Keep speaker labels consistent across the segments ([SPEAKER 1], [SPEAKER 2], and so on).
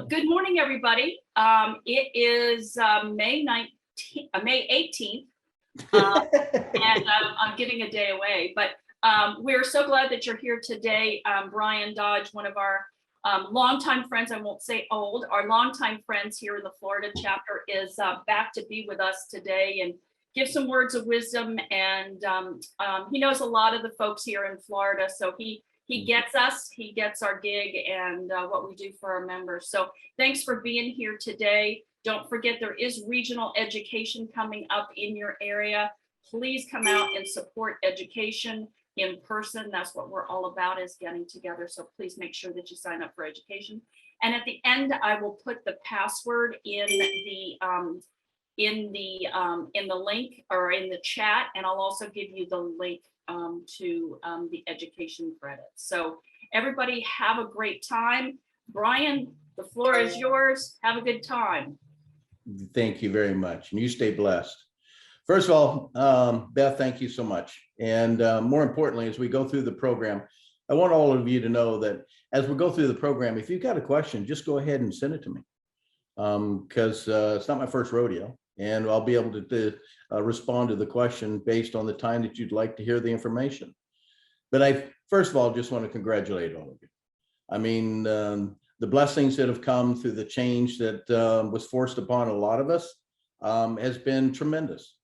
[SPEAKER 1] Good morning, everybody. It is May 18th, and I'm giving a day away, but we're so glad that you're here today. Bryan Dodge, one of our longtime friends, I won't say old, our longtime friends here in the Florida chapter is back to be with us today and give some words of wisdom. And he knows a lot of the folks here in Florida, so he gets us, he gets our gig and what we do for our members. So thanks for being here today. Don't forget, there is regional education coming up in your area. Please come out and support education in person. That's what we're all about, is getting together. So please make sure that you sign up for education. And at the end, I will put the password in the link or in the chat, and I'll also give you the link to the education credits. So everybody have a great time. Bryan, the floor is yours. Have a good time.
[SPEAKER 2] Thank you very much. And you stay blessed. First of all, Beth, thank you so much. And more importantly, as we go through the program, I want all of you to know that as we go through the program, if you've got a question, just go ahead and send it to me, because it's not my first rodeo. And I'll be able to respond to the question based on the time that you'd like to hear the information. But I, first of all, just want to congratulate all of you. I mean, the blessings that have come through the change that was forced upon a lot of us has been tremendous.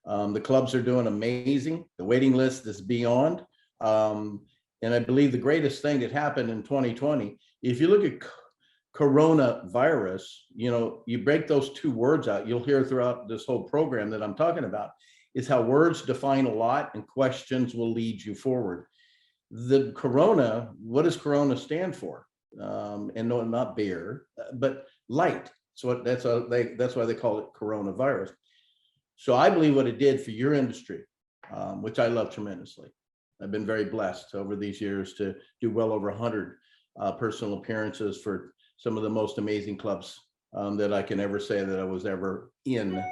[SPEAKER 2] The clubs are doing amazing. The waiting list is beyond. And I believe the greatest thing that happened in 2020, if you look at coronavirus, you know, you break those two words out, you'll hear throughout this whole program that I'm talking about, is how words define a lot and questions will lead you forward. The corona, what does corona stand for? And no, not beer, but light. So that's why they call it coronavirus. So I believe what it did for your industry, which I love tremendously. I've been very blessed over these years to do well over 100 personal appearances for some of the most amazing clubs that I can ever say that I was ever in.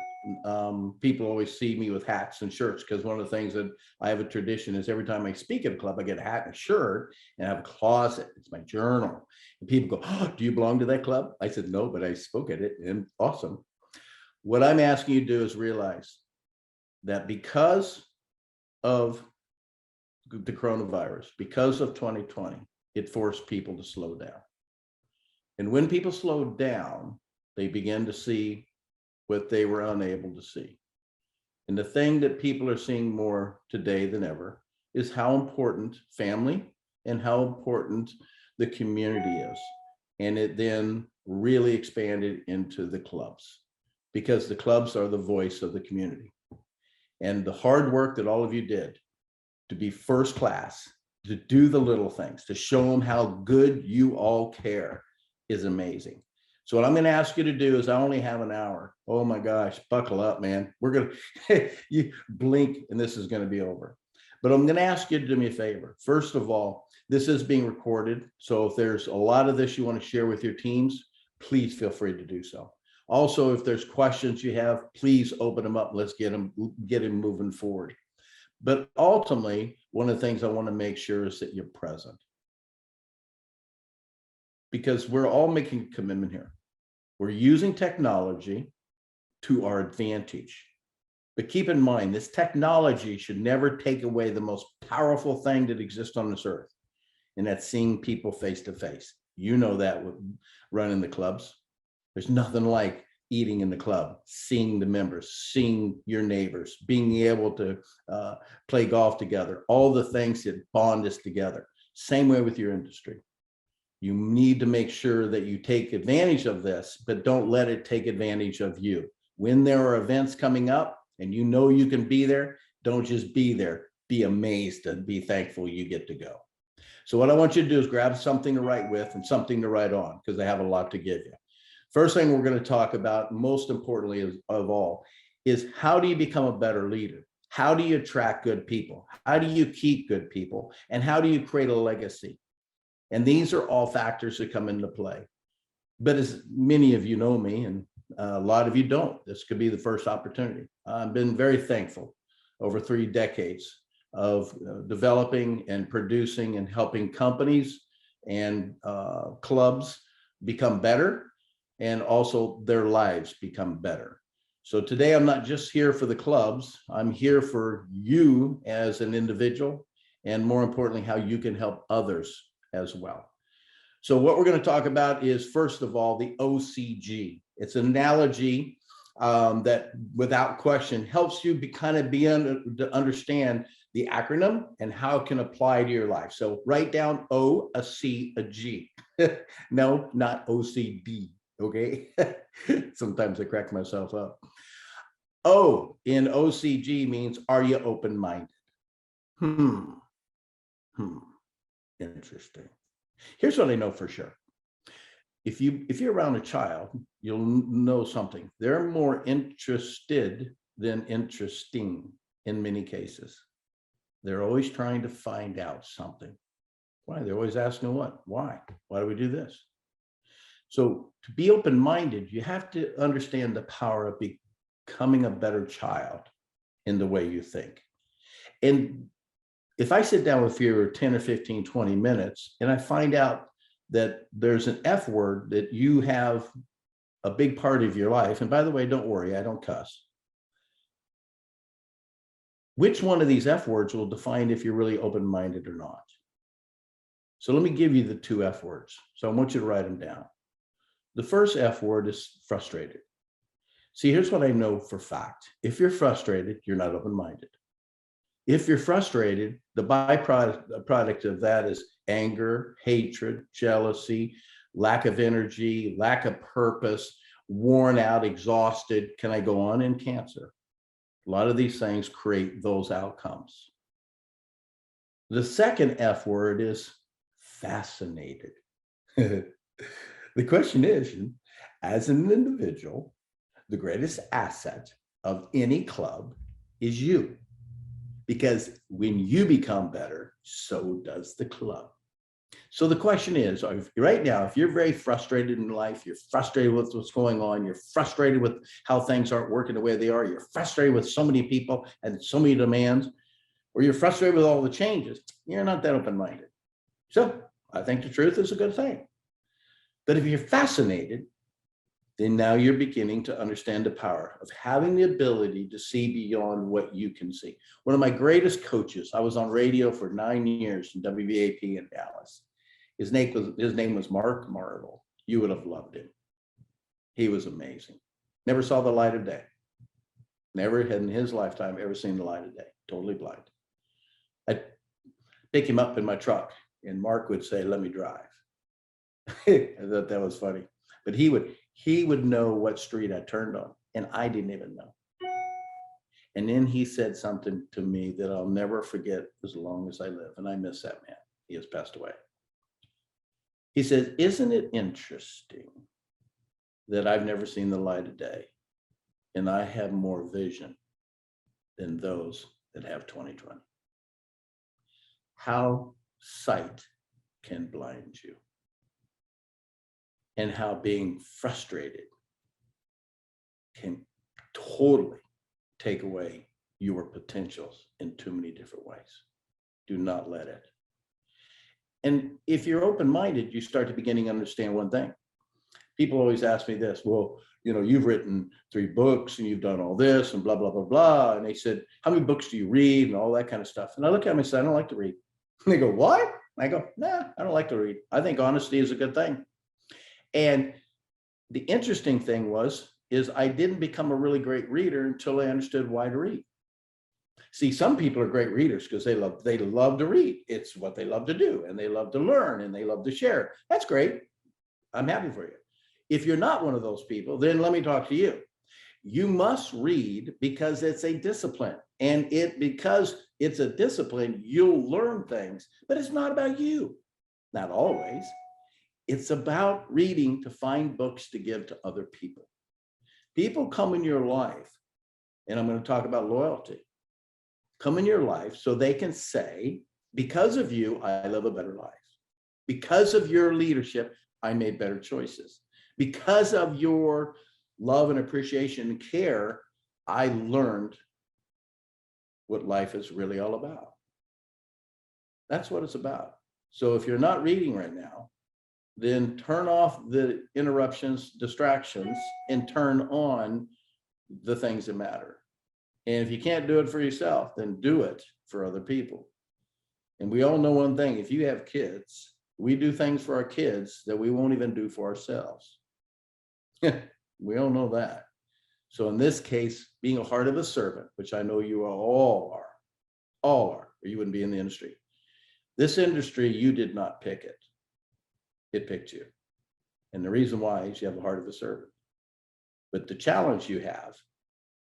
[SPEAKER 2] People always see me with hats and shirts, because one of the things that I have a tradition is every time I speak at a club, I get a hat and a shirt, and I have a closet. It's my journal. And people go, "Oh, do you belong to that club?" I said, "No, but I spoke at it," and awesome. What I'm asking you to do is realize that because of the coronavirus, because of 2020, it forced people to slow down. And when people slowed down, they began to see what they were unable to see. And the thing that people are seeing more today than ever is how important family and how important the community is. And it then really expanded into the clubs, because the clubs are the voice of the community. And the hard work that all of you did to be first class, to do the little things, to show them how good you all care, is amazing. So what I'm going to ask you to do is, I only have an hour. Oh my gosh, buckle up, man. We're going to, you blink and this is going to be over. But I'm going to ask you to do me a favor. First of all, this is being recorded. So if there's a lot of this you want to share with your teams, please feel free to do so. Also, if there's questions you have, please open them up. Let's get them moving forward. But ultimately, one of the things I want to make sure is that you're present, because we're all making a commitment here. We're using technology to our advantage. But keep in mind, this technology should never take away the most powerful thing that exists on this earth, and that's seeing people face to face. You know that with running the clubs. There's nothing like eating in the club, seeing the members, seeing your neighbors, being able to play golf together, all the things that bond us together. Same way with your industry. You need to make sure that you take advantage of this, but don't let it take advantage of you. When there are events coming up and you know you can be there, don't just be there, be amazed and be thankful you get to go. So what I want you to do is grab something to write with and something to write on, because I have a lot to give you. First thing we're going to talk about, most importantly of all, is how do you become a better leader? How do you attract good people? How do you keep good people? And how do you create a legacy? And these are all factors that come into play. But as many of you know me, and a lot of you don't, this could be the first opportunity. I've been very thankful over 3 decades of developing and producing and helping companies and clubs become better, and also their lives become better. So today I'm not just here for the clubs, I'm here for you as an individual, and more importantly, how you can help others as well. So what we're going to talk about is, first of all, the OCG. It's an analogy that without question helps you to understand the acronym and how it can apply to your life. So write down O, a C, a G. No, not OCD. Okay. Sometimes I crack myself up. O in OCG means, are you open-minded? Interesting. Here's what I know for sure. If you're around a child, you'll know something. They're more interested than interesting in many cases. They're always trying to find out something. Why? They're always asking what? Why? Why do we do this? So to be open-minded, you have to understand the power of becoming a better child in the way you think. And if I sit down with you for 10 or 15, 20 minutes, and I find out that there's an F word that you have a big part of your life, and by the way, don't worry, I don't cuss. Which one of these F words will define if you're really open-minded or not? So let me give you the two F words. So I want you to write them down. The first F word is frustrated. See, here's what I know for fact. If you're frustrated, you're not open-minded. If you're frustrated, the byproduct of that is anger, hatred, jealousy, lack of energy, lack of purpose, worn out, exhausted. Can I go on? And cancer. A lot of these things create those outcomes. The second F word is fascinated. The question is, as an individual, the greatest asset of any club is you. Because when you become better, so does the club. So the question is, right now, if you're very frustrated in life, you're frustrated with what's going on, you're frustrated with how things aren't working the way they are, you're frustrated with so many people and so many demands, or you're frustrated with all the changes, you're not that open-minded. So I think the truth is a good thing. But if you're fascinated, then now you're beginning to understand the power of having the ability to see beyond what you can see. One of my greatest coaches, I was on radio for 9 years in WBAP in Dallas. His name was Mark Marvel. You would have loved him. He was amazing. Never saw the light of day. Never had in his lifetime ever seen the light of day. Totally blind. I'd pick him up in my truck and Mark would say, "Let me drive." I thought that was funny. But he would know what street I turned on, and I didn't even know. And then he said something to me that I'll never forget as long as I live, and I miss that man. He has passed away. He said, "Isn't it interesting that I've never seen the light of day, and I have more vision than those that have 20/20? How sight can blind you, and how being frustrated can totally take away your potentials in too many different ways. Do not let it." And if you're open-minded, you start to beginning to understand one thing. People always ask me this, "Well, you've written 3 books and you've done all this and blah, blah, blah, blah." And they said, "How many books do you read?" and all that kind of stuff. And I look at them and say, "I don't like to read." And they go, "What?" I go, "Nah, I don't like to read. I think honesty is a good thing." And the interesting thing is I didn't become a really great reader until I understood why to read. See, some people are great readers because they love to read. It's what they love to do, and they love to learn, and they love to share. That's great. I'm happy for you. If you're not one of those people, then let me talk to you. You must read because it's a discipline, and because it's a discipline, you'll learn things, but it's not about you. Not always. It's about reading to find books to give to other people. People come in your life, and I'm going to talk about loyalty, come in your life so they can say, "Because of you, I live a better life. Because of your leadership, I made better choices. Because of your love and appreciation and care, I learned what life is really all about." That's what it's about. So if you're not reading right now, then turn off the interruptions, distractions, and turn on the things that matter. And if you can't do it for yourself, then do it for other people. And we all know one thing, if you have kids, we do things for our kids that we won't even do for ourselves. We all know that. So in this case, being a heart of a servant, which I know you all are, or you wouldn't be in the industry. This industry, you did not pick it. It picked you. And the reason why is you have a heart of a servant. But the challenge you have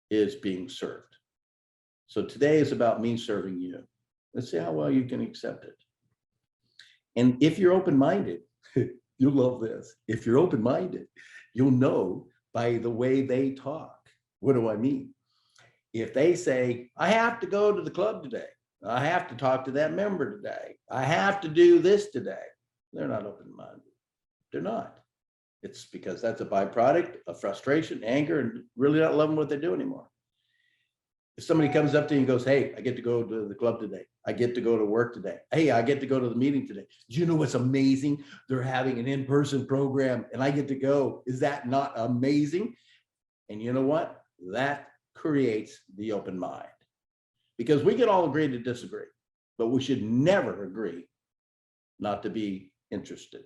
[SPEAKER 2] is being served. So today is about me serving you. Let's see how well you can accept it. And if you're open-minded, you'll love this. If you're open-minded, you'll know by the way they talk. What do I mean? If they say, I have to go to the club today, I have to talk to that member today, I have to do this today, they're not open-minded. They're not. It's because that's a byproduct of frustration, anger, and really not loving what they do anymore. If somebody comes up to you and goes, hey, I get to go to the club today. I get to go to work today. Hey, I get to go to the meeting today. Do you know what's amazing? They're having an in-person program and I get to go. Is that not amazing? And you know what? That creates the open mind. Because we can all agree to disagree, but we should never agree not to be interested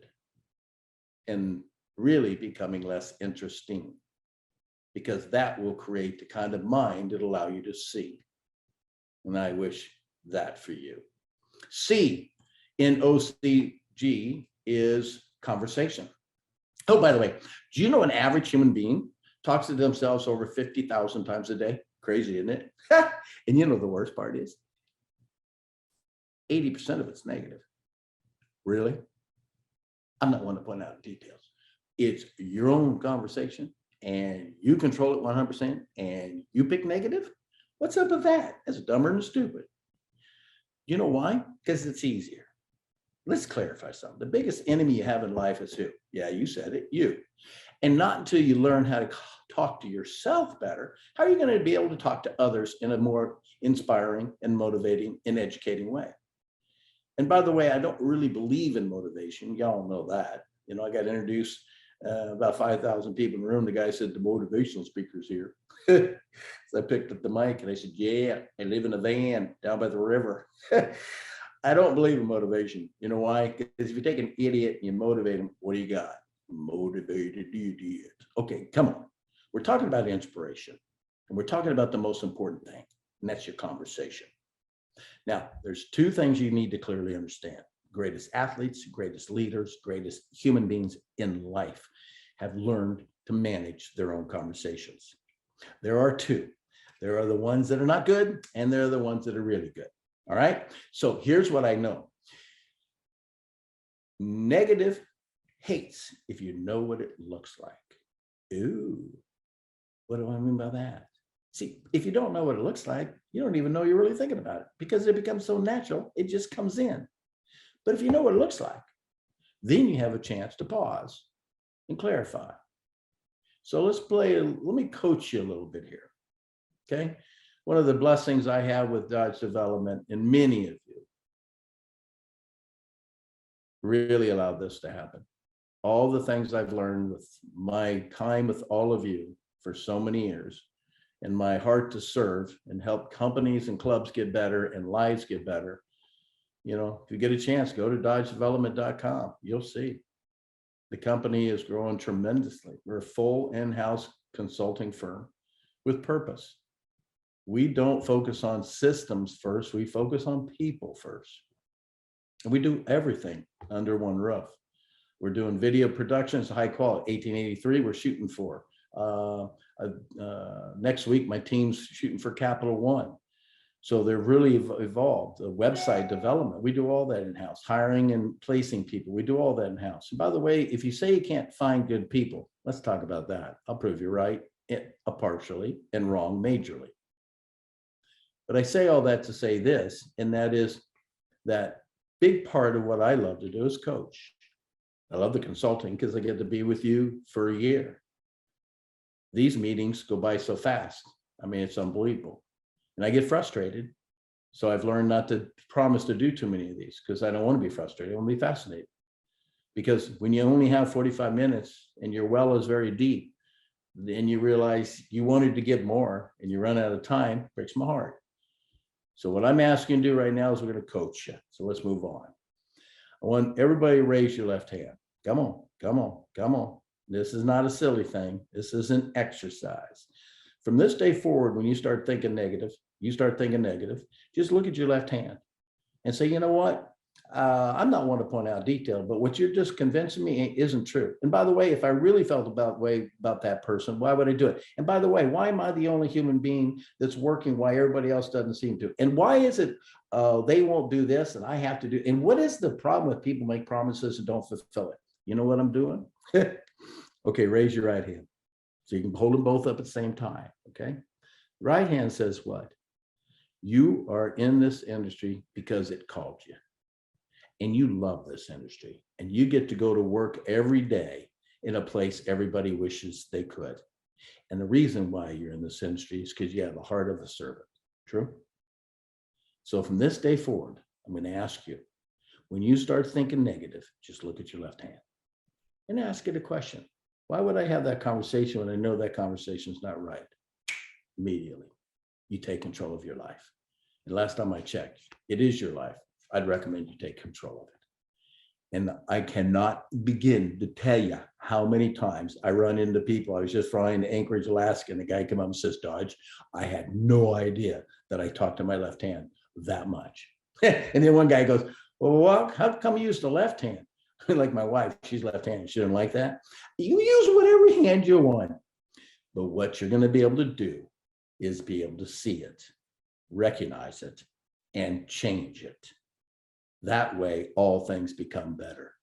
[SPEAKER 2] and really becoming less interesting, because that will create the kind of mind that'll allow you to see. And I wish that for you. C in OCG is conversation. Oh, by the way, do you know an average human being talks to themselves over 50,000 times a day? Crazy, isn't it? And you know the worst part is 80% of it's negative. Really? I'm not one to point out details. It's your own conversation and you control it 100% and you pick negative? What's up with that? That's dumber than stupid. You know why? Because it's easier. Let's clarify something. The biggest enemy you have in life is who? Yeah, you said it, you. And not until you learn how to talk to yourself better, how are you going to be able to talk to others in a more inspiring and motivating and educating way? And by the way, I don't really believe in motivation. Y'all know that. You know, I got introduced about 5,000 people in the room. The guy said, the motivational speaker's here. So I picked up the mic and I said, yeah, I live in a van down by the river. I don't believe in motivation. You know why? Because if you take an idiot and you motivate him, what do you got? Motivated idiot. Okay, come on. We're talking about inspiration and we're talking about the most important thing, and that's your conversation. Now, there's two things you need to clearly understand. Greatest athletes, greatest leaders, greatest human beings in life have learned to manage their own conversations. There are two. There are the ones that are not good, and there are the ones that are really good. All right. So here's what I know. Negative hates if you know what it looks like. Ooh, what do I mean by that? See, if you don't know what it looks like, you don't even know you're really thinking about it because it becomes so natural, it just comes in. But if you know what it looks like, then you have a chance to pause and clarify. So let me coach you a little bit here, okay? One of the blessings I have with Dodge Development, and many of you really allowed this to happen. All the things I've learned with my time with all of you for so many years, and my heart to serve and help companies and clubs get better and lives get better. You know, if you get a chance, go to dodgedevelopment.com. You'll see. The company is growing tremendously. We're a full in-house consulting firm with purpose. We don't focus on systems first. We focus on people first. And we do everything under one roof. We're doing video productions, high quality, 1883 we're shooting for. Next week, my team's shooting for Capital One. So they're really evolved. The website development, we do all that in-house. Hiring and placing people, we do all that in-house. And by the way, if you say you can't find good people, let's talk about that. I'll prove you right, partially, and wrong majorly. But I say all that to say this, and that is that big part of what I love to do is coach. I love the consulting because I get to be with you for a year. These meetings go by so fast. I mean, it's unbelievable. And I get frustrated. So I've learned not to promise to do too many of these because I don't want to be frustrated. I want to be fascinated. Because when you only have 45 minutes and your well is very deep, then you realize you wanted to give more and you run out of time, breaks my heart. So what I'm asking you to do right now is we're going to coach you. So let's move on. I want everybody to raise your left hand. Come on, come on, come on. This is not a silly thing. This is an exercise. From this day forward, when you start thinking negative, just look at your left hand and say, you know what? I'm not one to point out detail, but what you're just convincing me isn't true. And by the way, if I really felt about that person, why would I do it? And by the way, why am I the only human being that's working while everybody else doesn't seem to? And why is it they won't do this and I have to do? And what is the problem with people make promises and don't fulfill it? You know what I'm doing? Okay, raise your right hand. So you can hold them both up at the same time, okay? Right hand says what? You are in this industry because it called you. And you love this industry. And you get to go to work every day in a place everybody wishes they could. And the reason why you're in this industry is because you have the heart of a servant. True? So from this day forward, I'm going to ask you, when you start thinking negative, just look at your left hand and ask it a question. Why would I have that conversation when I know that conversation is not right? Immediately, you take control of your life. And last time I checked, it is your life. I'd recommend you take control of it. And I cannot begin to tell you how many times I run into people. I was just flying to Anchorage, Alaska, and the guy came up and says, Dodge, I had no idea that I talked to my left hand that much. And then one guy goes, well, how come you use the left hand? Like my wife, she's left-handed. She didn't like that. You use whatever hand you want. But what you're going to be able to do is be able to see it, recognize it, and change it. That way, all things become better.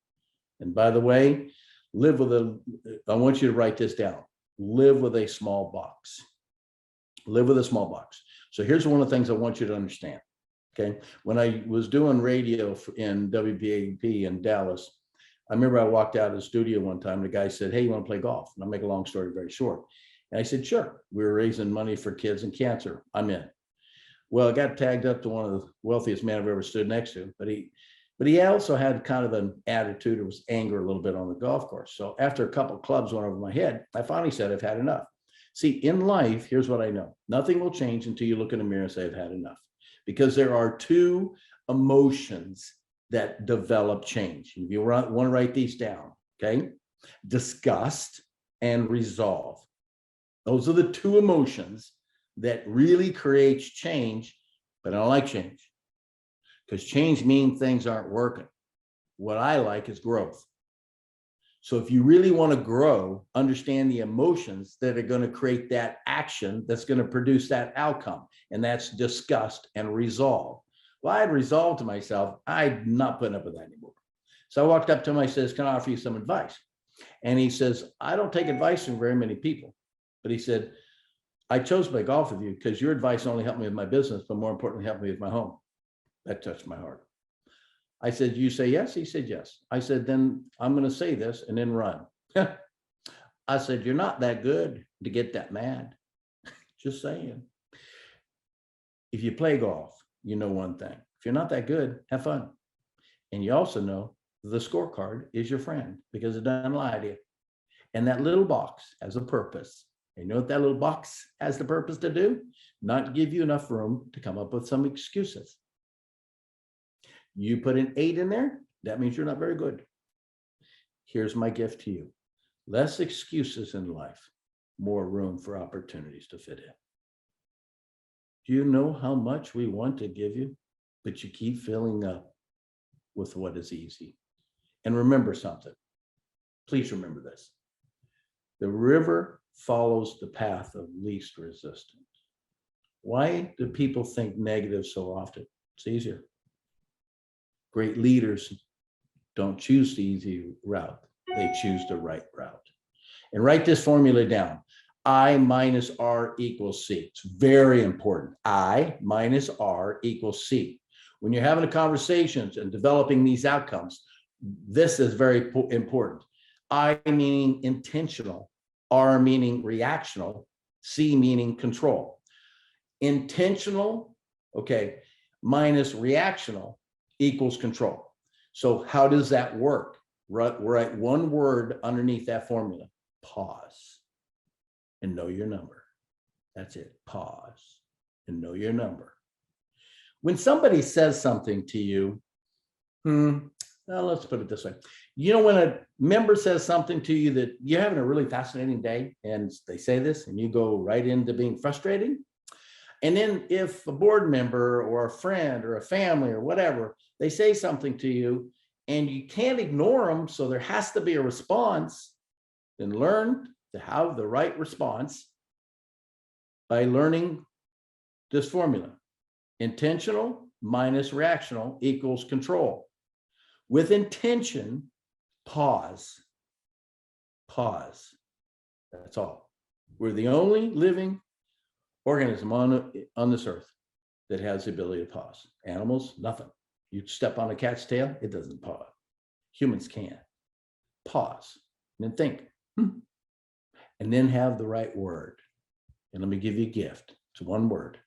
[SPEAKER 2] And by the way, I want you to write this down. Live with a small box. Live with a small box. So here's one of the things I want you to understand. Okay. When I was doing radio in WBAP in Dallas, I remember I walked out of the studio one time. The guy said, hey, you want to play golf? And I'll make a long story very short. And I said, sure. We were raising money for kids and cancer. I'm in. Well, I got tagged up to one of the wealthiest men I've ever stood next to, but he also had kind of an attitude. It was anger a little bit on the golf course. So after a couple of clubs went over my head, I finally said, I've had enough. See, in life, here's what I know. Nothing will change until you look in the mirror and say, I've had enough. Because there are two emotions that develop change. If you want to write these down, okay? Disgust and resolve. Those are the two emotions that really creates change, but I don't like change. Because change means things aren't working. What I like is growth. So if you really want to grow, understand the emotions that are going to create that action that's going to produce that outcome. And that's disgust and resolve. Well, I had resolved to myself, I'm not putting up with that anymore. So I walked up to him, I says, can I offer you some advice? And he says, I don't take advice from very many people. But he said, I chose to play golf with you because your advice only helped me with my business, but more importantly, helped me with my home. That touched my heart. I said, you say yes? He said, yes. I said, then I'm going to say this and then run. I said, you're not that good to get that mad. Just saying. If you play golf, you know one thing. If you're not that good, have fun. And you also know the scorecard is your friend because it doesn't lie to you. And that little box has a purpose. And you know what that little box has the purpose to do? Not give you enough room to come up with some excuses. You put an 8 in there, that means you're not very good. Here's my gift to you. Less excuses in life, more room for opportunities to fit in. Do you know how much we want to give you, but you keep filling up with what is easy? And remember something. Please remember this. The river follows the path of least resistance. Why do people think negative so often? It's easier. Great leaders don't choose the easy route. They choose the right route. And write this formula down. I minus R equals C. It's very important. I minus R equals C. When you're having a conversations and developing these outcomes, this is very important. I meaning intentional, R meaning reactional, C meaning control. Intentional, okay, minus reactional equals control. So how does that work? Write one word underneath that formula, pause, and know your number. That's it, pause and know your number. When somebody says something to you, well, let's put it this way. You know, when a member says something to you that you're having a really fascinating day and they say this and you go right into being frustrated. And then if a board member or a friend or a family or whatever, they say something to you and you can't ignore them, so there has to be a response, then learn to have the right response by learning this formula. Intentional minus reactional equals control. With intention, pause. Pause. That's all. We're the only living organism on this earth that has the ability to pause. Animals, nothing. You step on a cat's tail, it doesn't pause. Humans can. Pause and then think. And then have the right word. And let me give you a gift. It's one word.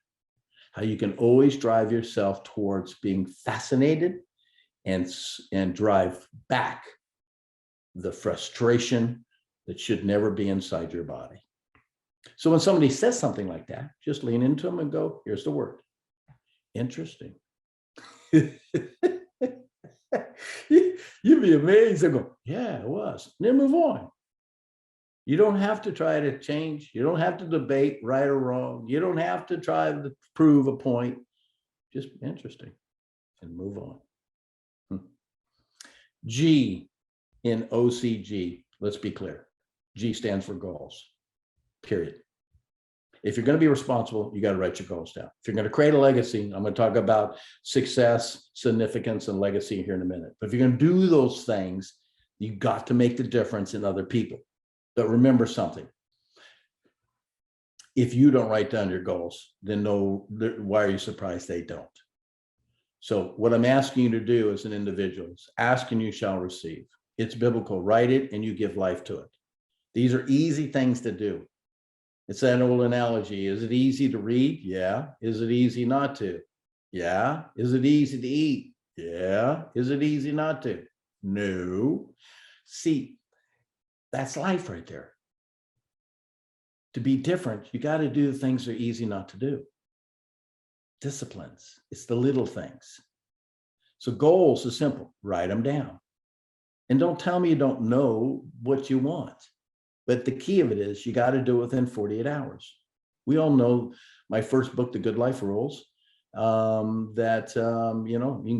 [SPEAKER 2] How you can always drive yourself towards being fascinated and drive back the frustration that should never be inside your body. So when somebody says something like that, just lean into them and go, here's the word. Interesting. You'd be amazed and go, yeah, it was. And then move on. You don't have to try to change. You don't have to debate right or wrong. You don't have to try to prove a point. Just interesting and move on. G in OCG, let's be clear. G stands for goals, period. If you're going to be responsible, you got to write your goals down. If you're going to create a legacy, I'm going to talk about success, significance, and legacy here in a minute. But if you're going to do those things, you got to make the difference in other people. But remember something. If you don't write down your goals, then why are you surprised they don't? So what I'm asking you to do as an individual is ask and you shall receive. It's biblical. Write it and you give life to it. These are easy things to do. It's that old analogy. Is it easy to read? Yeah. Is it easy not to? Yeah. Is it easy to eat? Yeah. Is it easy not to? No. See, that's life right there. To be different, you got to do the things that are easy not to do. Disciplines. It's the little things. So goals is simple. Write them down. And don't tell me you don't know what you want. But the key of it is you got to do it within 48 hours. We all know my first book, The Good Life Rules, you can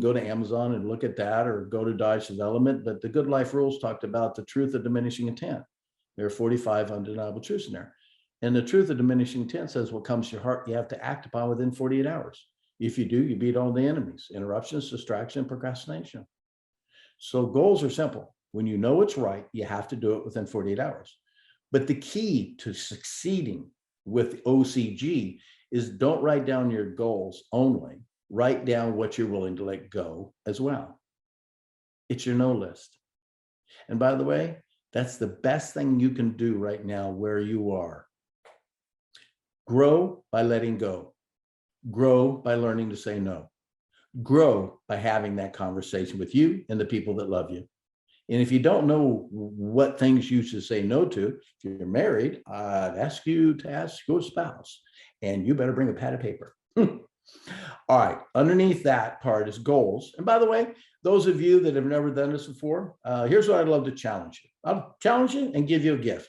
[SPEAKER 2] go to Amazon and look at that or go to Dodge Development. But The Good Life Rules talked about the truth of diminishing intent. There are 45 undeniable truths in there. And the truth of diminishing intent says what comes to your heart, you have to act upon within 48 hours. If you do, you beat all the enemies, interruptions, distraction, procrastination. So goals are simple. When you know it's right, you have to do it within 48 hours. But the key to succeeding with OCG is don't write down your goals only. Write down what you're willing to let go as well. It's your no list. And by the way, that's the best thing you can do right now where you are. Grow by letting go. Grow by learning to say no. Grow by having that conversation with you and the people that love you. And if you don't know what things you should say no to, if you're married, I'd ask you to ask your spouse, and you better bring a pad of paper. All right, underneath that part is goals. And by the way, those of you that have never done this before, here's what I'd love to challenge you. I'll challenge you and give you a gift.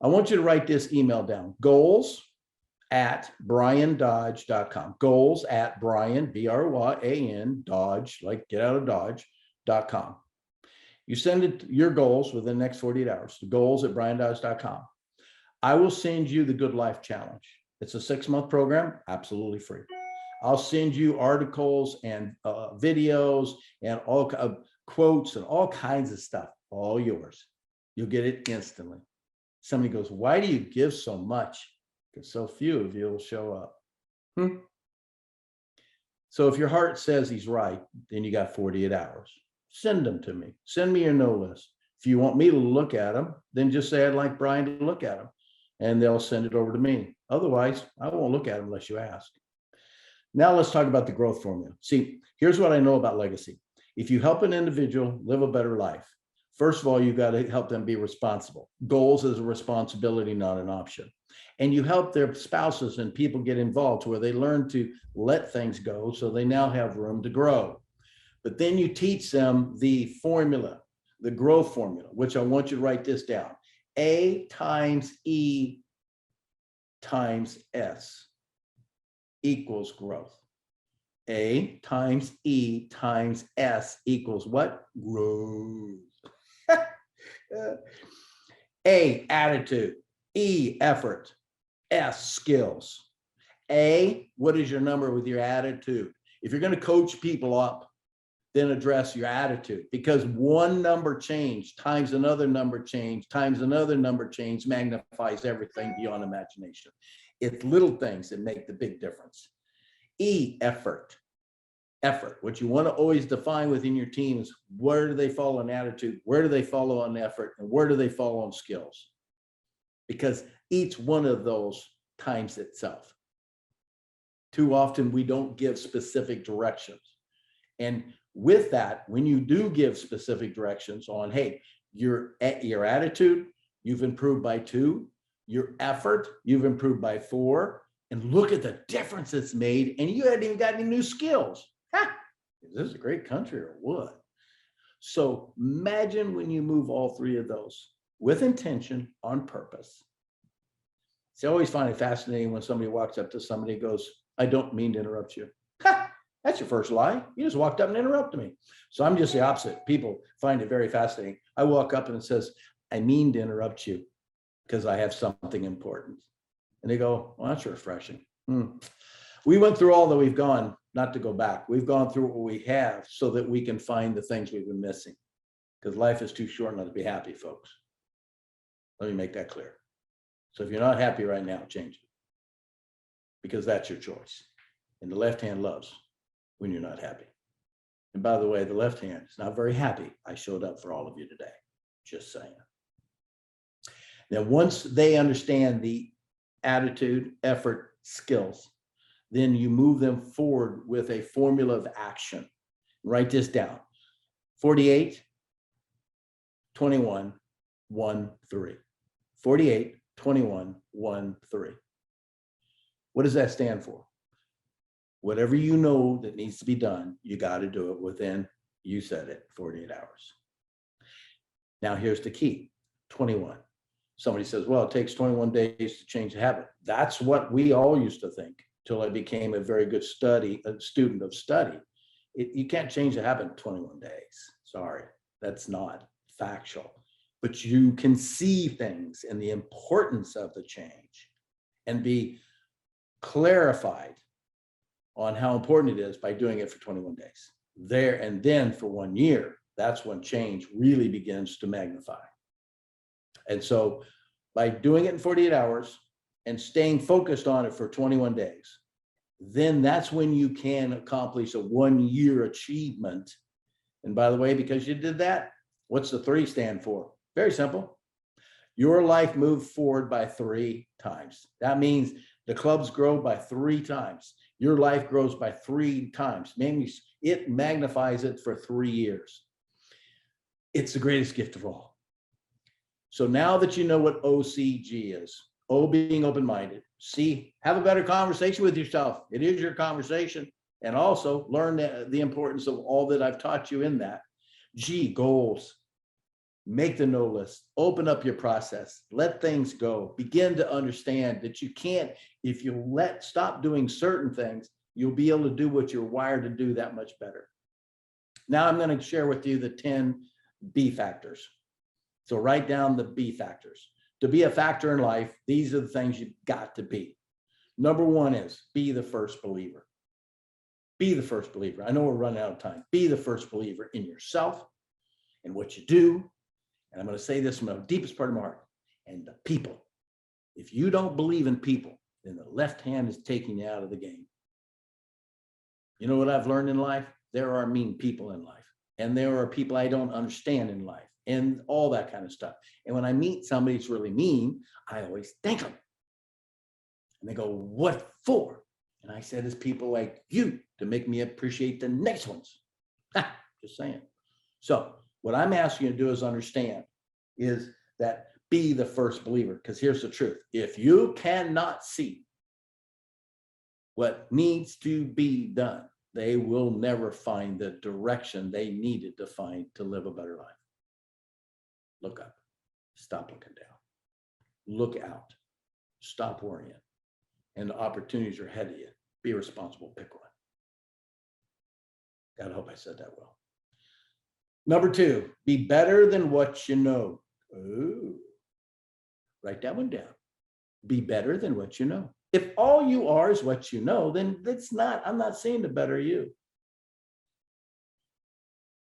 [SPEAKER 2] I want you to write this email down, goals@BryanDodge.com. Goals@Bryan, B-R-Y-A-N, Dodge, like get out of Dodge.com. You send it your goals within the next 48 hours to goals@BryanDodge.com. I will send you the Good Life Challenge. It's a 6-month program, absolutely free. I'll send you articles and videos and all quotes and all kinds of stuff, all yours. You'll get it instantly. Somebody goes, why do you give so much? Because so few of you will show up. So if your heart says he's right, then you got 48 hours. Send them to me. Send me your no list. If you want me to look at them, then just say, I'd like Bryan to look at them, and they'll send it over to me. Otherwise, I won't look at them unless you ask. Now let's talk about the growth formula. See, here's what I know about legacy. If you help an individual live a better life, First of all, you got to help them be responsible. Goals is a responsibility, not an option. And you help their spouses and people get involved where they learn to let things go so they now have room to grow. But then you teach them the formula, the growth formula, which I want you to write this down. A times E times S equals growth. A times E times S equals what? Growth. A, attitude. E, effort. S, skills. A, what is your number with your attitude? If you're going to coach people up, then address your attitude, because one number change times another number change times another number change magnifies everything beyond imagination. It's little things that make the big difference. E, effort. Effort. What you want to always define within your team is where do they fall on attitude, where do they follow on effort, and where do they fall on skills? Because each one of those times itself. Too often we don't give specific directions. And with that, when you do give specific directions on, hey, your attitude, you've improved by 2, your effort, you've improved by 4, and look at the difference it's made, and you hadn't even got any new skills. Is this a great country or what? So imagine when you move all 3 of those with intention, on purpose. See, I always find it fascinating when somebody walks up to somebody and goes, I don't mean to interrupt you. That's your first lie. You just walked up and interrupted me. So I'm just the opposite. People find it very fascinating. I walk up and it says, I mean to interrupt you because I have something important. And they go, well, that's refreshing. We went through all that we've gone, not to go back. We've gone through what we have so that we can find the things we've been missing, because life is too short not to be happy, folks. Let me make that clear. So if you're not happy right now, change it, because that's your choice. And the left hand loves when you're not happy. And by the way, the left hand is not very happy. I showed up for all of you today, just saying. Now, once they understand the attitude, effort, skills, then you move them forward with a formula of action. Write this down: 48, 21, 1, 3. 48, 21, 1, 3. What does that stand for? Whatever you know that needs to be done, you got to do it within, you said it, 48 hours. Now, here's the key: 21. Somebody says, well, it takes 21 days to change a habit. That's what we all used to think till I became a very good student of study. You can't change a habit in 21 days. Sorry, that's not factual. But you can see things and the importance of the change and be clarified on how important it is by doing it for 21 days. There and then for 1 year, that's when change really begins to magnify. And so by doing it in 48 hours and staying focused on it for 21 days, then that's when you can accomplish a 1 year achievement. And by the way, because you did that, what's the 3 stand for? Very simple. Your life moved forward by 3 times. That means the clubs grow by 3 times. Your life grows by 3 times. Maybe it magnifies it for 3 years. It's the greatest gift of all. So now that you know what OCG is, O being open-minded, C, have a better conversation with yourself. It is your conversation. And also learn the importance of all that I've taught you in that. G, goals. Make the no list, open up your process, let things go, begin to understand that you can't, if you stop doing certain things, you'll be able to do what you're wired to do that much better. Now I'm going to share with you the 10 B factors. So write down the B factors. To be a factor in life, these are the things you've got to be. Number 1 is be the first believer. Be the first believer. I know we're running out of time. Be the first believer in yourself and what you do. And I'm going to say this from the deepest part of my heart, and the people. If you don't believe in people, then the left hand is taking you out of the game. You know what I've learned in life? There are mean people in life, and there are people I don't understand in life, and all that kind of stuff. And when I meet somebody that's really mean, I always thank them. And they go, what for? And I said, it's people like you to make me appreciate the next ones. Just saying. So What I'm asking you to do is understand is that be the first believer, because here's the truth. If you cannot see what needs to be done, they will never find the direction they needed to find to live a better life. Look up, stop looking down, look out, stop worrying, and the opportunities are ahead of you. Be responsible, pick one. God, I hope I said that well. Number 2, be better than what you know. Ooh, write that one down. Be better than what you know. If all you are is what you know, then I'm not saying to better you.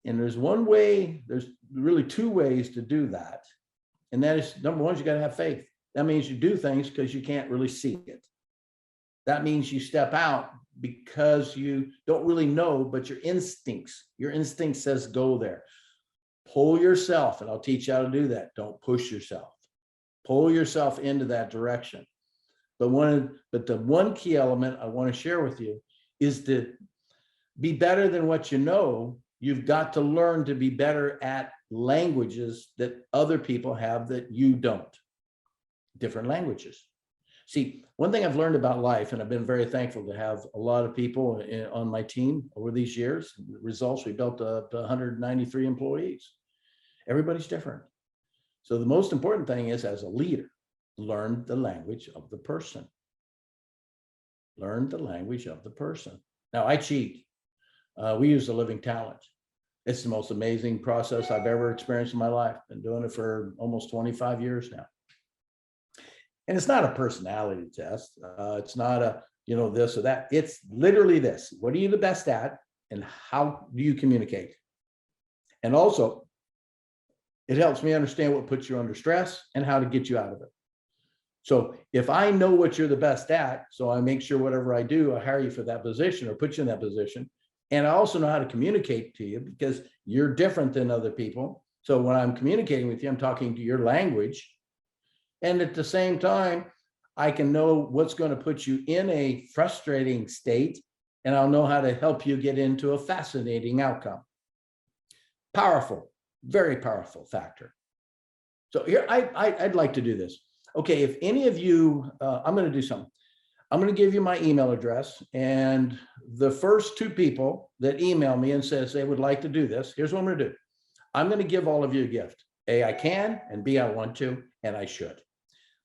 [SPEAKER 2] And there's one way, there's really 2 ways to do that. And that is, number 1 is you got to have faith. That means you do things because you can't really see it. That means you step out because you don't really know, but your instinct says go there. Pull yourself, and I'll teach you how to do that. Don't push yourself. Pull yourself into that direction. But the one key element I want to share with you is to be better than what you know. You've got to learn to be better at languages that other people have that you don't. Different languages. See, one thing I've learned about life, and I've been very thankful to have a lot of people on my team over these years, the results, we built up to 193 employees. Everybody's different. So the most important thing is, as a leader, learn the language of the person. Learn the language of the person. Now, I cheat. We use the living talent. It's the most amazing process I've ever experienced in my life. Been doing it for almost 25 years now. And it's not a personality test. It's not a, this or that. It's literally this. What are you the best at? And how do you communicate? And also, it helps me understand what puts you under stress and how to get you out of it. So if I know what you're the best at, so I make sure whatever I do, I hire you for that position or put you in that position. And I also know how to communicate to you because you're different than other people. So when I'm communicating with you, I'm talking to your language. And at the same time, I can know what's going to put you in a frustrating state, and I'll know how to help you get into a fascinating outcome. Powerful, very powerful factor. So here, I'd like to do this. Okay, if any of you, I'm going to do something. I'm going to give you my email address, and the first 2 people that email me and says they would like to do this, here's what I'm going to do. I'm going to give all of you a gift. A, I can, and B, I want to, and I should.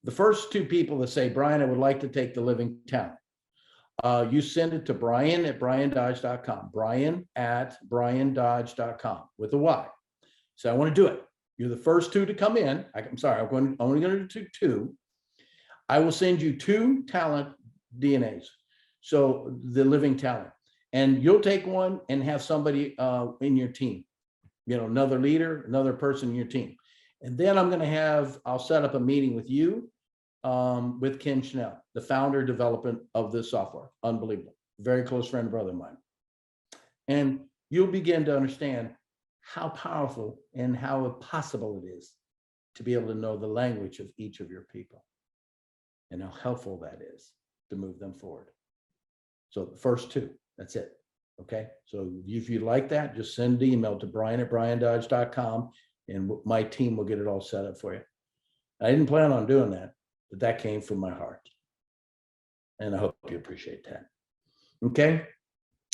[SPEAKER 2] The first 2 people that say, Bryan, I would like to take the living talent. You send it to Bryan at BryanDodge.com. Bryan at BryanDodge.com with a Y. So I want to do it. You're the first 2 to come in. I'm sorry, I'm only going to do 2. I will send you 2 talent DNAs. So the living talent. And you'll take one and have somebody in your team, another leader, another person in your team. And then I'll set up a meeting with you, with Ken Schnell, the founder development of this software. Unbelievable. Very close friend and brother of mine. And you'll begin to understand how powerful and how possible it is to be able to know the language of each of your people and how helpful that is to move them forward. So the first 2, that's it. Okay. So if you like that, just send an email to Bryan at BryanDodge.com. And my team will get it all set up for you. I didn't plan on doing that, but that came from my heart. And I hope you appreciate that. Okay.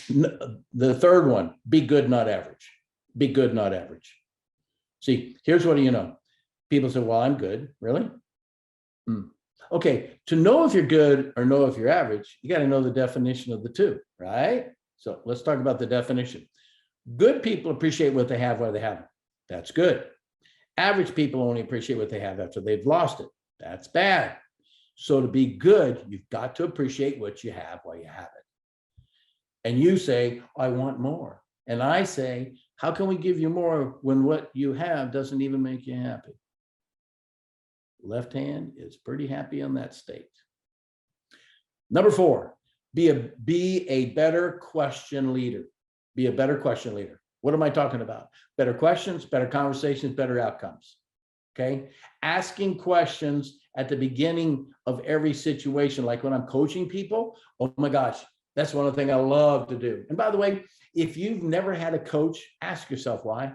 [SPEAKER 2] The third one, be good, not average. Be good, not average. See, here's what people say, well, I'm good. Really? Okay. To know if you're good or know if you're average, you got to know the definition of the 2, right? So let's talk about the definition. Good people appreciate what they have while they have it. That's good. Average people only appreciate what they have after they've lost it. That's bad. So to be good, you've got to appreciate what you have while you have it. And you say, I want more. And I say, how can we give you more when what you have doesn't even make you happy? Left hand is pretty happy on that state. Number 4, be a better question leader. Be a better question leader. What am I talking about? Better questions, better conversations, better outcomes. Okay. Asking questions at the beginning of every situation, like when I'm coaching people, oh my gosh, that's one of the things I love to do. And by the way, if you've never had a coach, ask yourself why.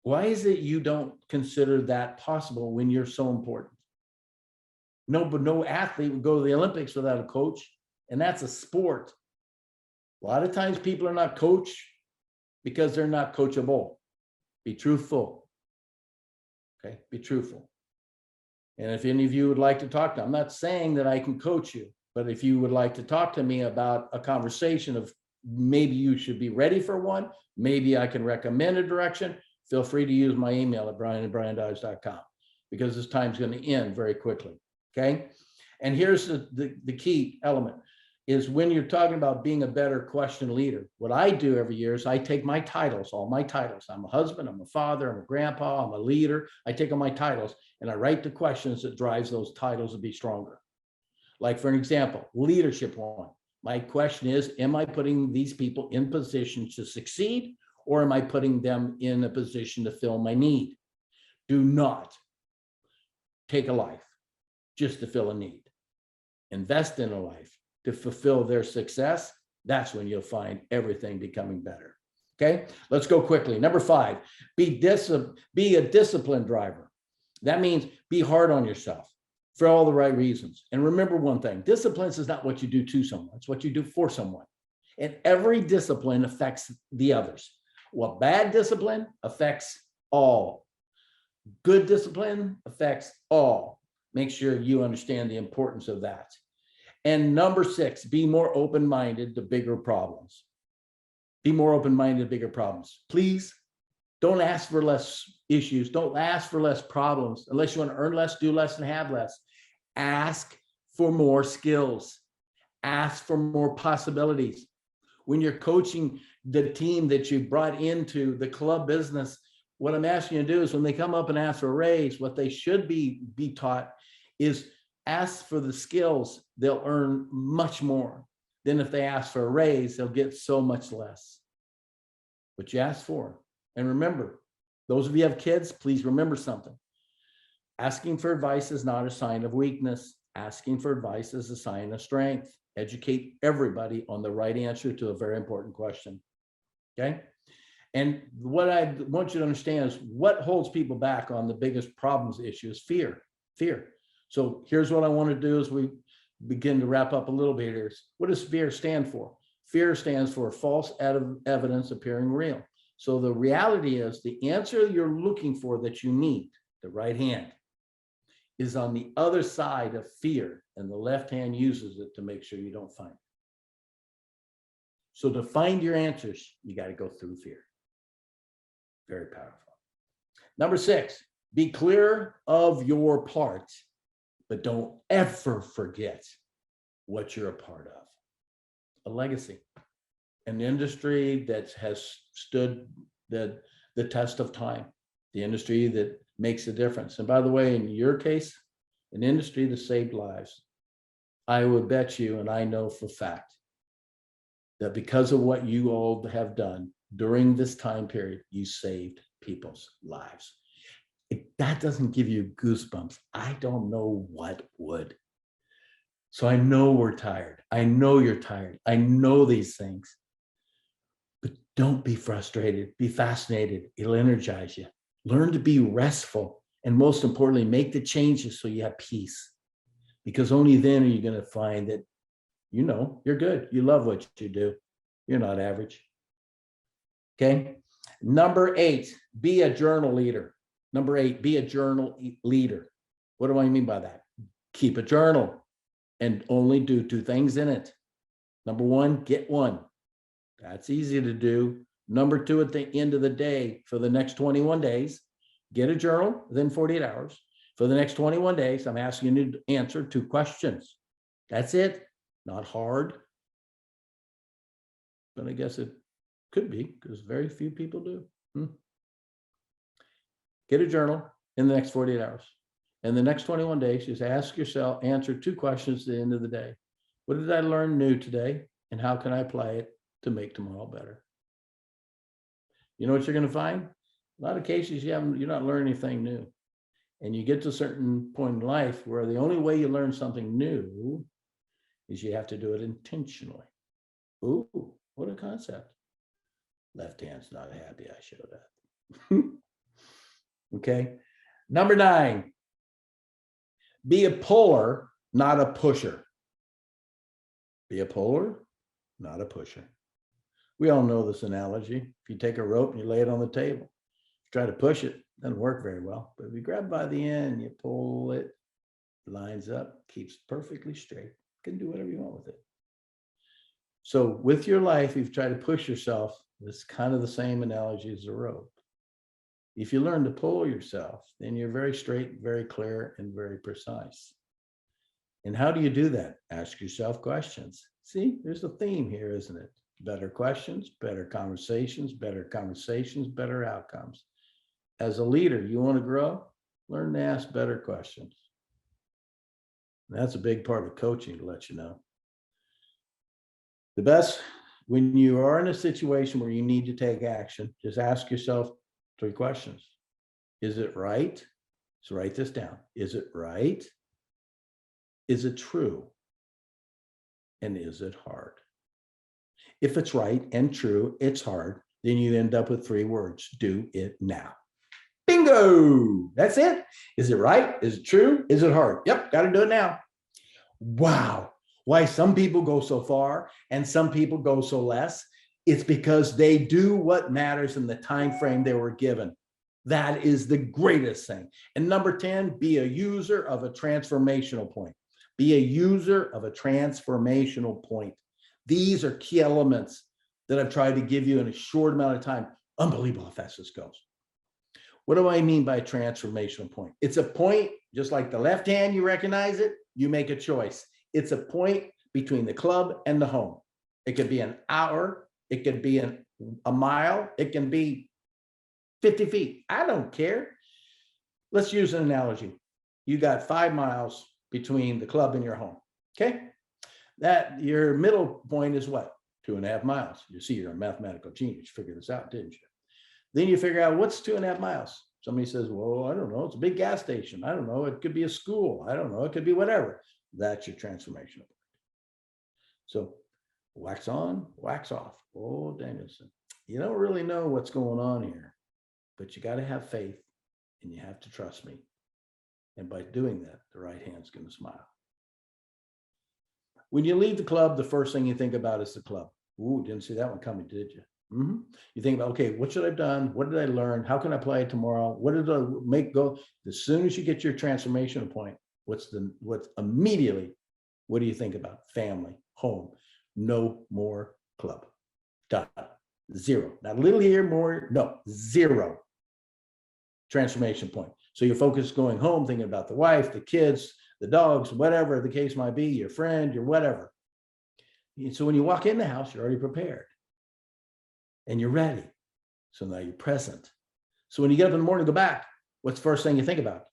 [SPEAKER 2] Why is it you don't consider that possible when you're so important? No athlete would go to the Olympics without a coach, and that's a sport. A lot of times people are not coached because they're not coachable. Be truthful. Okay, be truthful. And if any of you would like to talk to, I'm not saying that I can coach you, but if you would like to talk to me about a conversation of maybe you should be ready for one, maybe I can recommend a direction, feel free to use my email at bryan@bryandodge.com, because this time's going to end very quickly. Okay. And here's the key element is when you're talking about being a better question leader, what I do every year is I take my titles, all my titles. I'm a husband, I'm a father, I'm a grandpa, I'm a leader. I take all my titles and I write the questions that drives those titles to be stronger. Like for an example, leadership one. My question is, am I putting these people in positions to succeed, or am I putting them in a position to fill my need? Do not take a life just to fill a need. Invest in a life to fulfill their success. That's when you'll find everything becoming better. Okay, let's go quickly. Number 5, be a disciplined driver. That means be hard on yourself for all the right reasons. And remember one thing, discipline is not what you do to someone, it's what you do for someone. And every discipline affects the others. Well, bad discipline affects all. Good discipline affects all. Make sure you understand the importance of that. And number 6, be more open-minded to bigger problems. Be more open-minded to bigger problems. Please don't ask for less issues. Don't ask for less problems unless you want to earn less, do less, and have less. Ask for more skills. Ask for more possibilities. When you're coaching the team that you brought into the club business, what I'm asking you to do is when they come up and ask for a raise, what they should be taught is ask for the skills. They'll earn much more than if they ask for a raise, they'll get so much less. What you ask for. And remember, those of you who have kids, please remember something. Asking for advice is not a sign of weakness. Asking for advice is a sign of strength. Educate everybody on the right answer to a very important question. Okay? And what I want you to understand is what holds people back on the biggest problems issue is fear. Fear. So here's what I want to do as we begin to wrap up a little bit here. What does fear stand for? Fear stands for false evidence appearing real. So the reality is the answer you're looking for that you need, the right hand, is on the other side of fear, and the left hand uses it to make sure you don't find it. So to find your answers, you got to go through fear. Very powerful. Number 6, be clear of your part, but don't ever forget what you're a part of. A legacy, an industry that has stood the test of time, the industry that makes a difference. And by the way, in your case, an industry that saved lives. I would bet you, and I know for a fact, that because of what you all have done during this time period, you saved people's lives. If that doesn't give you goosebumps, I don't know what would. So I know we're tired. I know you're tired. I know these things. But don't be frustrated. Be fascinated. It'll energize you. Learn to be restful. And most importantly, make the changes so you have peace. Because only then are you going to find that, you know, you're good. You love what you do. You're not average. Okay. Number 8, be a journal leader. Number 8, be a journal leader. What do I mean by that? Keep a journal and only do 2 things in it. Number 1, get one. That's easy to do. Number 2, at the end of the day, for the next 21 days, get a journal within 48 hours. For the next 21 days, I'm asking you to answer 2 questions. That's it. Not hard. But I guess it could be because very few people do. Get a journal in the next 48 hours. In the next 21 days, just ask yourself, answer 2 questions at the end of the day. What did I learn new today? And how can I apply it to make tomorrow better? You know what you're going to find? A lot of cases, you're not learning anything new. And you get to a certain point in life where the only way you learn something new is you have to do it intentionally. Ooh, what a concept. Left hand's not happy I showed that. Okay. Number 9, be a puller, not a pusher. Be a puller, not a pusher. We all know this analogy. If you take a rope and you lay it on the table, try to push it, doesn't work very well. But if you grab by the end, you pull it, lines up, keeps perfectly straight. You can do whatever you want with it. So with your life, you've tried to push yourself. It's kind of the same analogy as a rope. If you learn to pull yourself, then you're very straight, very clear, and very precise. And how do you do that? Ask yourself questions. See, there's a theme here, isn't it? Better questions, better conversations, better outcomes. As a leader, you want to grow? Learn to ask better questions. And that's a big part of coaching, to let you know. The best, when you are in a situation where you need to take action, just ask yourself 3 questions. Is it right? So write this down. Is it right? Is it true? And is it hard? If it's right and true, it's hard, then you end up with 3 words. Do it now. Bingo! That's it. Is it right? Is it true? Is it hard? Yep, got to do it now. Wow. Why some people go so far and some people go so less? It's because they do what matters in the time frame they were given. That is the greatest thing. And number 10, be a user of a transformational point. Be a user of a transformational point. These are key elements that I've tried to give you in a short amount of time. Unbelievable how fast this goes. What do I mean by a transformational point? It's a point, just like the left hand, you recognize it, you make a choice. It's a point between the club and the home. It could be an hour, it could be a mile, it can be 50 feet. I don't care. Let's use an analogy. You got 5 miles between the club and your home. Okay. That your middle point is what? 2.5 miles. You see, you're a mathematical genius. You figured this out, didn't you? Then you figure out what's 2.5 miles. Somebody says, well, I don't know. It's a big gas station. I don't know. It could be a school. I don't know. It could be whatever. That's your transformational point. So wax on, wax off. Oh, Danielson, you don't really know what's going on here, but you got to have faith and you have to trust me. And by doing that, the right hand's going to smile. When you leave the club, the first thing you think about is the club. Ooh, didn't see that one coming, did you? You think about, okay, what should I have done? What did I learn? How can I apply it tomorrow? What did I make go? As soon as you get your transformational point, what's immediately, what do you think about? Family, home, no more club. Done. 0. Not a little here, more, no, 0. Transformation point. So your focus is going home, thinking about the wife, the kids, the dogs, whatever the case might be, your friend, your whatever. And so when you walk in the house, you're already prepared and you're ready. So now you're present. So when you get up in the morning, go back. What's the first thing you think about?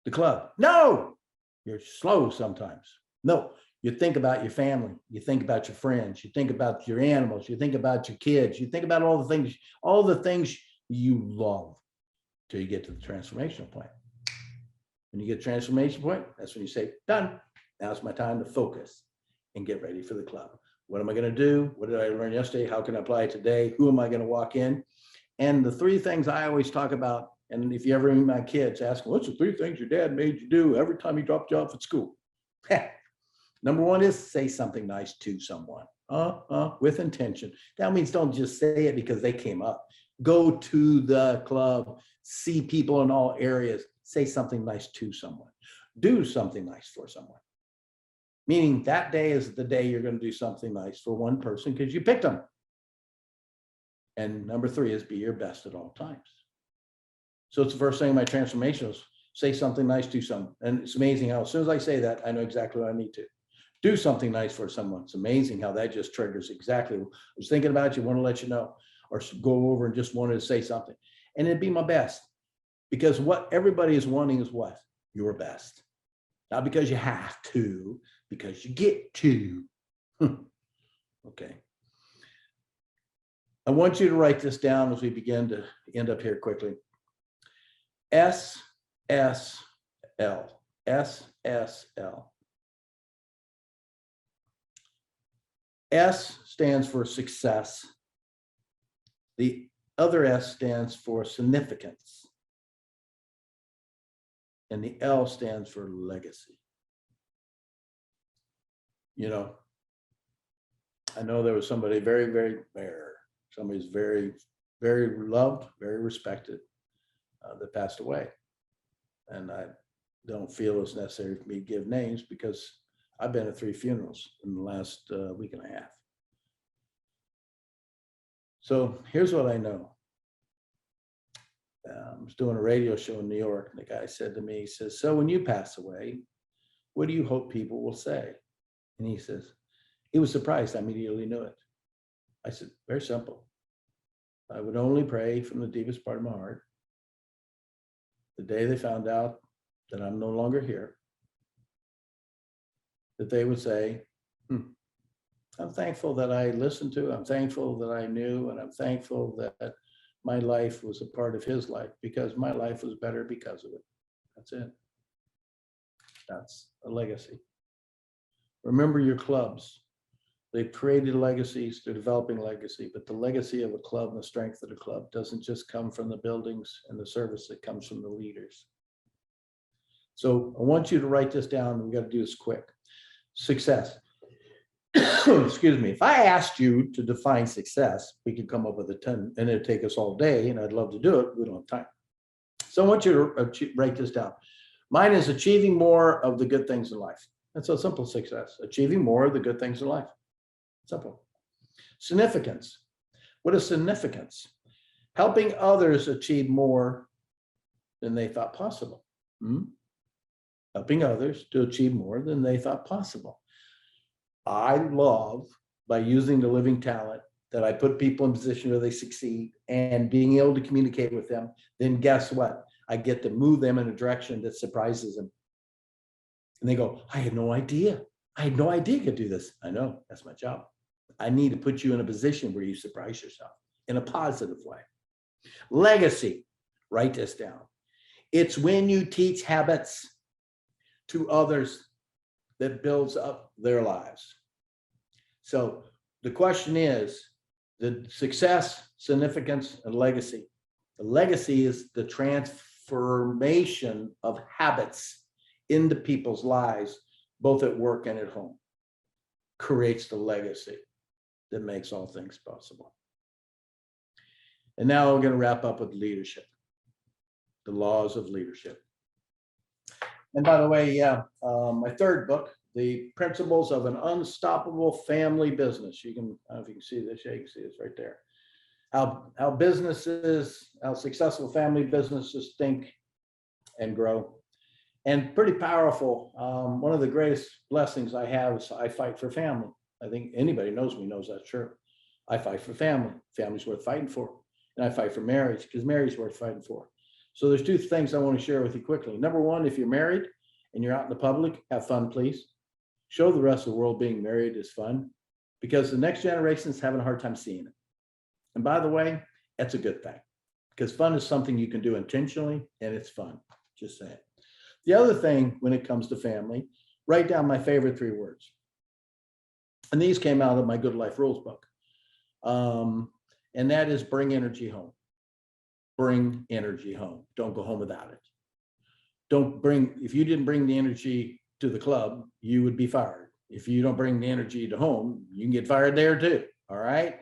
[SPEAKER 2] The club. No, you're slow sometimes. No, you think about your family. You think about your friends. You think about your animals. You think about your kids. You think about all the things you love till you get to the transformational point. When you get a transformation point, that's when you say, done. Now's my time to focus and get ready for the club. What am I going to do? What did I learn yesterday? How can I apply it today? Who am I going to walk in? And the 3 things I always talk about, and if you ever meet my kids, ask them, what's the 3 things your dad made you do every time he dropped you off at school? Number 1 is say something nice to someone with intention. That means don't just say it because they came up. Go to the club, see people in all areas, say something nice to someone. Do something nice for someone. Meaning that day is the day you're going to do something nice for one person because you picked them. And number 3 is be your best at all times. So it's the first thing in my transformation is say something nice to someone. And it's amazing how as soon as I say that, I know exactly what I need to. Do something nice for someone. It's amazing how that just triggers exactly. I was thinking about you, want to let you know, or go over and just wanted to say something. And it'd be my best. Because what everybody is wanting is what? Your best. Not because you have to, because you get to. Okay. I want you to write this down as we begin to end up here quickly. SSL. SSL. S stands for success. The other S stands for significance. And the L stands for legacy. You know, I know there was somebody very, very rare, somebody's very, very loved, very respected, that passed away. And I don't feel it's necessary for me to give names because I've been at 3 funerals in the last week and a half. So here's what I know. I was doing a radio show in New York, and the guy said to me, he says, so when you pass away, what do you hope people will say? And he says, he was surprised. I immediately knew it. I said, very simple. I would only pray from the deepest part of my heart. The day they found out that I'm no longer here, that they would say, I'm thankful that I listened to, I'm thankful that I knew, and I'm thankful that my life was a part of his life because my life was better because of it. That's it. That's a legacy. Remember your clubs. They've created legacies, they're developing legacy, but the legacy of a club and the strength of the club doesn't just come from the buildings and the service, it comes from the leaders. So I want you to write this down, and we got to do this quick. Success. Excuse me. If I asked you to define success, we could come up with a 10, and it'd take us all day, and I'd love to do it. We don't have time. So I want you to write this down. Mine is achieving more of the good things in life. That's a simple success. Achieving more of the good things in life. Simple. Significance. What is significance? Helping others achieve more than they thought possible. Helping others to achieve more than they thought possible. I love, by using the living talent, that I put people in a position where they succeed and being able to communicate with them. Then guess what? I get to move them in a direction that surprises them. And they go, I had no idea. I had no idea you could do this. I know, that's my job. I need to put you in a position where you surprise yourself in a positive way. Legacy, write this down. It's when you teach habits to others that builds up their lives. So the question is the success, significance, and legacy. The legacy is the transformation of habits into people's lives, both at work and at home. Creates the legacy that makes all things possible. And now we're going to wrap up with leadership, the laws of leadership. And by the way, my third book, The Principles of an Unstoppable Family Business. You can, I don't know if you can see this, yeah, you can see this right there. How businesses, how successful family businesses think and grow. And pretty powerful. One of the greatest blessings I have is I fight for family. I think anybody knows me knows that's true. I fight for family. Family's worth fighting for. And I fight for marriage because marriage is worth fighting for. So there's 2 things I want to share with you quickly. Number one, if you're married and you're out in the public, have fun, please. Show the rest of the world being married is fun because the next generation is having a hard time seeing it. And by the way, that's a good thing because fun is something you can do intentionally and it's fun. Just saying. The other thing when it comes to family, write down my favorite 3 words. And these came out of my Good Life Rules book. And that is bring energy home. Bring energy home. Don't go home without it. Don't bring, if you didn't bring the energy to the club, you would be fired. If you don't bring the energy to home, you can get fired there too. All right.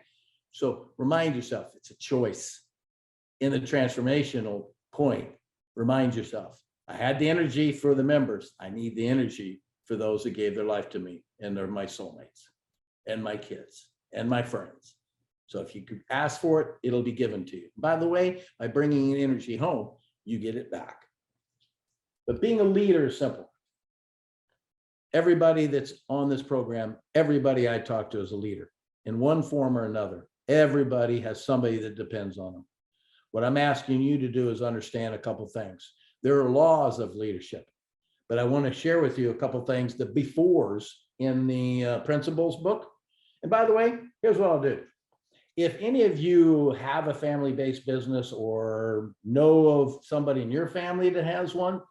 [SPEAKER 2] So remind yourself, it's a choice. In the transformational point, remind yourself, I had the energy for the members. I need the energy for those that gave their life to me, and they're my soulmates and my kids and my friends. So if you could ask for it, it'll be given to you. By the way, by bringing energy home, you get it back. But being a leader is simple. Everybody that's on this program, everybody I talk to is a leader in one form or another. Everybody has somebody that depends on them. What I'm asking you to do is understand a couple things. There are laws of leadership, but I want to share with you a couple things, the befores in the principles book. And by the way, here's what I'll do. If any of you have a family-based business or know of somebody in your family that has one,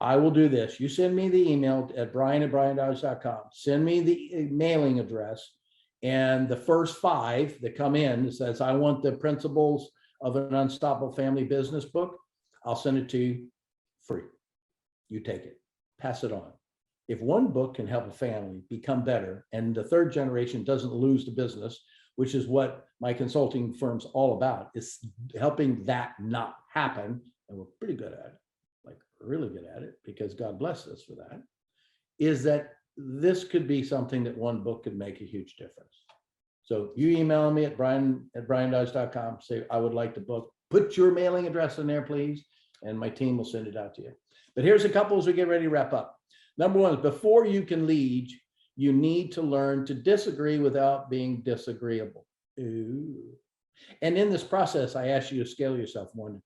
[SPEAKER 2] I will do this. You send me the email at brian@bryandodge.com. Send me the mailing address, and the first 5 that come in says, I want the Principles of an Unstoppable Family Business book. I'll send it to you free. You take it, pass it on. If one book can help a family become better and the third generation doesn't lose the business, which is what my consulting firm's all about, is helping that not happen. And we're pretty good at it, like really good at it, because God blessed us for that, is that this could be something that one book could make a huge difference. So you email me at brian@briandodge.com, say, I would like the book. Put your mailing address in there, please, and my team will send it out to you. But here's a couple as we get ready to wrap up. Number one is, before you can lead, you need to learn to disagree without being disagreeable. Ooh. And in this process, I ask you to scale yourself 1 to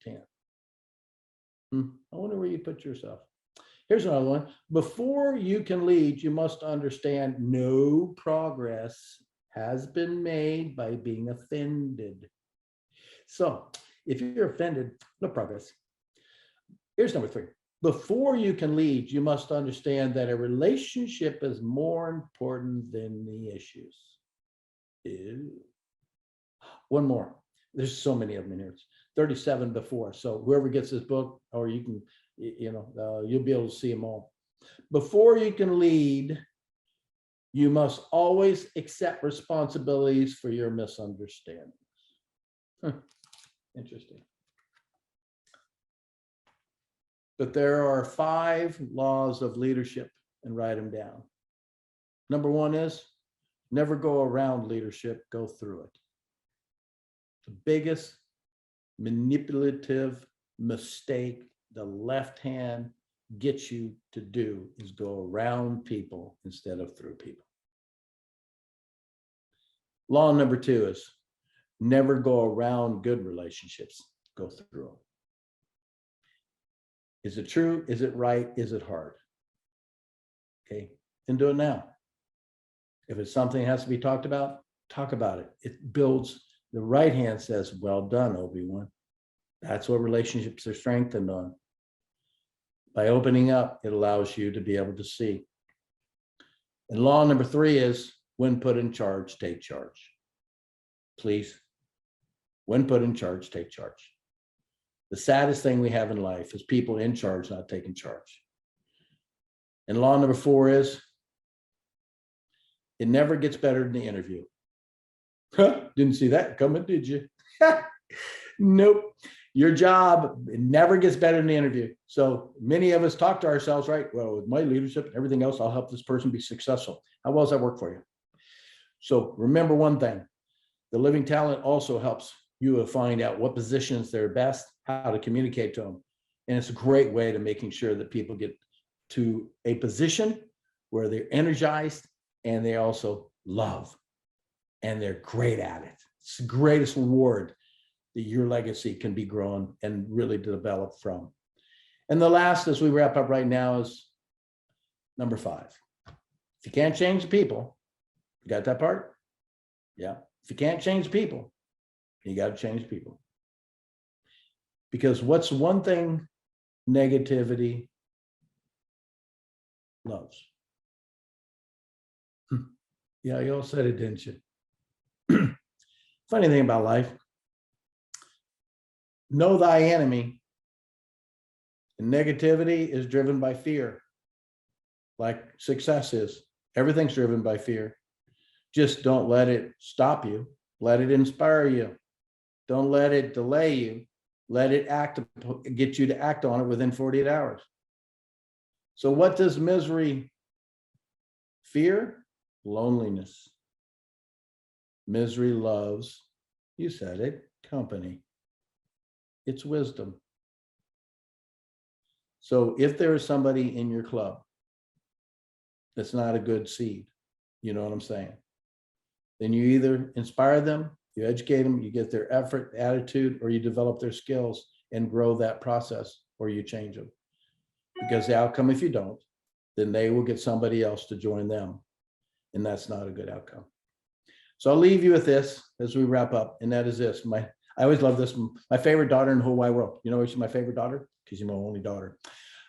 [SPEAKER 2] 10. I wonder where you put yourself. Here's another one. Before you can lead, you must understand no progress has been made by being offended. So if you're offended, no progress. Here's number 3. Before you can lead, you must understand that a relationship is more important than the issues. Ew. One more. There's so many of them in here. It's 37 before. So whoever gets this book, or you can, you'll be able to see them all. Before you can lead, you must always accept responsibilities for your misunderstandings. Interesting. But there are 5 laws of leadership, and write them down. Number 1 is never go around leadership, go through it. The biggest manipulative mistake the left hand gets you to do is go around people instead of through people. Law number 2 is never go around good relationships, go through them. Is it true? Is it right? Is it hard? Okay, then do it now. If it's something that has to be talked about, talk about it. It builds, the right hand says, well done, Obi-Wan. That's what relationships are strengthened on. By opening up, it allows you to be able to see. And law number 3 is when put in charge, take charge. Please, when put in charge, take charge. The saddest thing we have in life is people in charge not taking charge. And law number 4 is it never gets better than the interview. Didn't see that coming, did you? Nope. Your job, it never gets better than the interview. So many of us talk to ourselves, right? Well, with my leadership and everything else, I'll help this person be successful. How well does that work for you? So remember one thing, the living talent also helps you to find out what positions they're best, how to communicate to them. And it's a great way to making sure that people get to a position where they're energized and they also love and they're great at it. It's the greatest reward that your legacy can be grown and really develop from. And the last, as we wrap up right now, is number 5. If you can't change the people, you got that part? Yeah. If you can't change people, you got to change people. Because what's one thing negativity loves? Yeah, you all said it, didn't you? Funny thing about life, know thy enemy. And negativity is driven by fear, like success is. Everything's driven by fear. Just don't let it stop you. Let it inspire you. Don't let it delay you. Let it get you to act on it within 48 hours. So what does misery fear? Loneliness. Misery loves, you said it, company. It's wisdom. So if there is somebody in your club that's not a good seed, you know what I'm saying? Then you either inspire them, you educate them, you get their effort, attitude, or you develop their skills and grow that process, or you change them. Because the outcome, if you don't, then they will get somebody else to join them. And that's not a good outcome. So I'll leave you with this as we wrap up. And that is this. I always love this. My favorite daughter in the whole wide world. You know why she's my favorite daughter? Because she's my only daughter.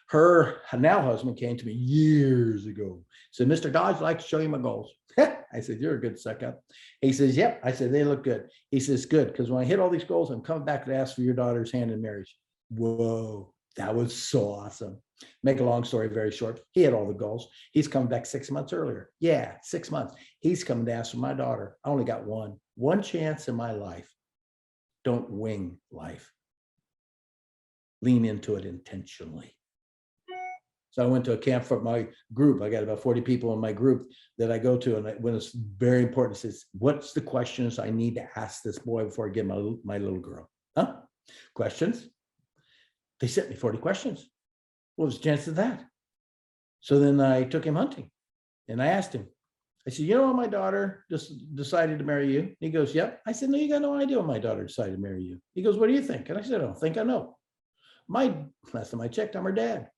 [SPEAKER 2] Her now husband came to me years ago. Said, Mr. Dodge, I'd like to show you my goals. I said, you're a good suck up. He says, yep. I said, they look good. He says, good. Because when I hit all these goals, I'm coming back to ask for your daughter's hand in marriage. Whoa. That was so awesome. Make a long story very short. He had all the goals. He's coming back 6 months earlier. Yeah, 6 months. He's coming to ask for my daughter. I only got one chance in my life. Don't wing life. Lean into it intentionally. So I went to a camp for my group. I got about 40 people in my group that I go to. And when it's very important, it says, what's the questions I need to ask this boy before I get my little girl? Huh? Questions? They sent me 40 questions. What was the chance of that? So then I took him hunting and I asked him, I said, you know, my daughter just decided to marry you. He goes, yep. I said, no, you got no idea when my daughter decided to marry you. He goes, what do you think? And I said, I don't think I know. Last time I checked, I'm her dad.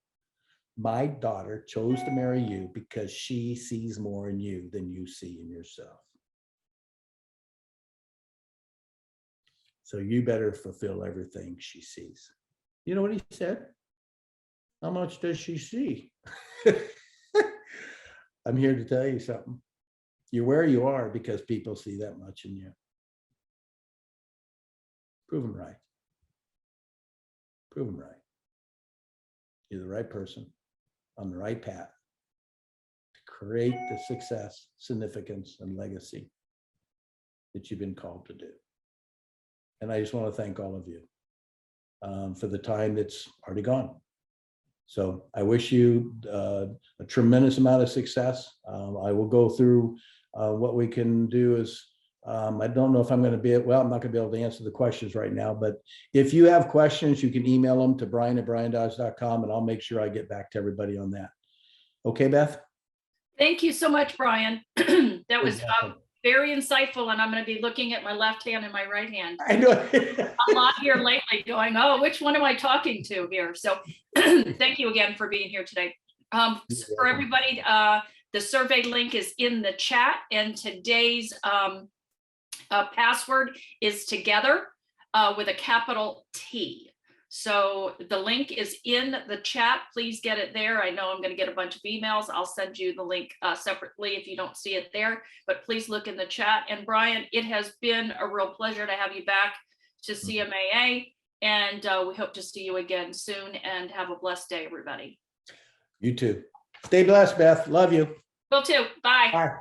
[SPEAKER 2] My daughter chose to marry you because she sees more in you than you see in yourself. So you better fulfill everything she sees. You know what he said? How much does she see? I'm here to tell you something. You're where you are because people see that much in you. Prove them right. Prove them right. You're the right person on the right path to create the success, significance, and legacy that you've been called to do. And I just want to thank all of you for the time that's already gone. So I wish you a tremendous amount of success. I will go through what we can do is, I don't know if I'm going to be, well, I'm not going to be able to answer the questions right now, but if you have questions, you can email them to brian@bryandodge.com and I'll make sure I get back to everybody on that. Okay, Beth?
[SPEAKER 1] Thank you so much, Bryan. That was very insightful, and I'm going to be looking at my left hand and my right hand.
[SPEAKER 2] I know.
[SPEAKER 1] A lot here lately going, oh, which one am I talking to here? So thank you again for being here today. For everybody, the survey link is in the chat, and today's password is together with a capital T. So the link is in the chat. Please get it there. I know I'm going to get a bunch of emails. I'll send you the link separately if you don't see it there, but please look in the chat. And Bryan, it has been a real pleasure to have you back to CMAA, and we hope to see you again soon, and have a blessed day, everybody.
[SPEAKER 2] You too. Stay blessed, Beth. Love you.
[SPEAKER 1] Will too. Bye.
[SPEAKER 2] Bye.